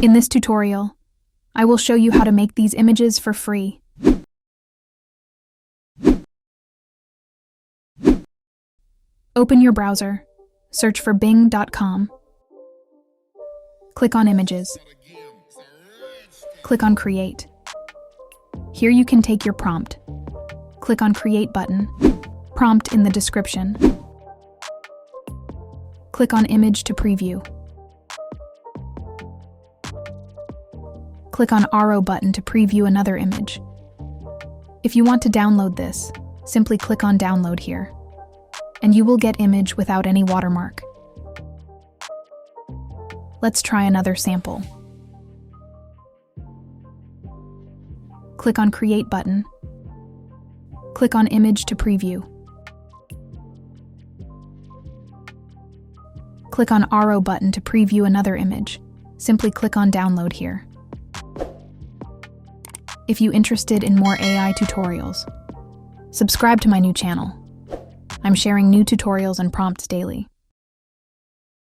In this tutorial, I will show you how to make these images for free. Open your browser, search for bing.com. Click on Images. Click on Create. Here you can take your prompt. Click on Create button. Prompt in the description. Click on Image to preview. Click on Arrow button to preview another image. If you want to download this, simply click on Download here, and you will get image without any watermark. Let's try another sample. Click on Create button. Click on Image to preview. Click on Arrow button to preview another image. Simply click on Download here. If you're interested in more AI tutorials, subscribe to my new channel. I'm sharing new tutorials and prompts daily.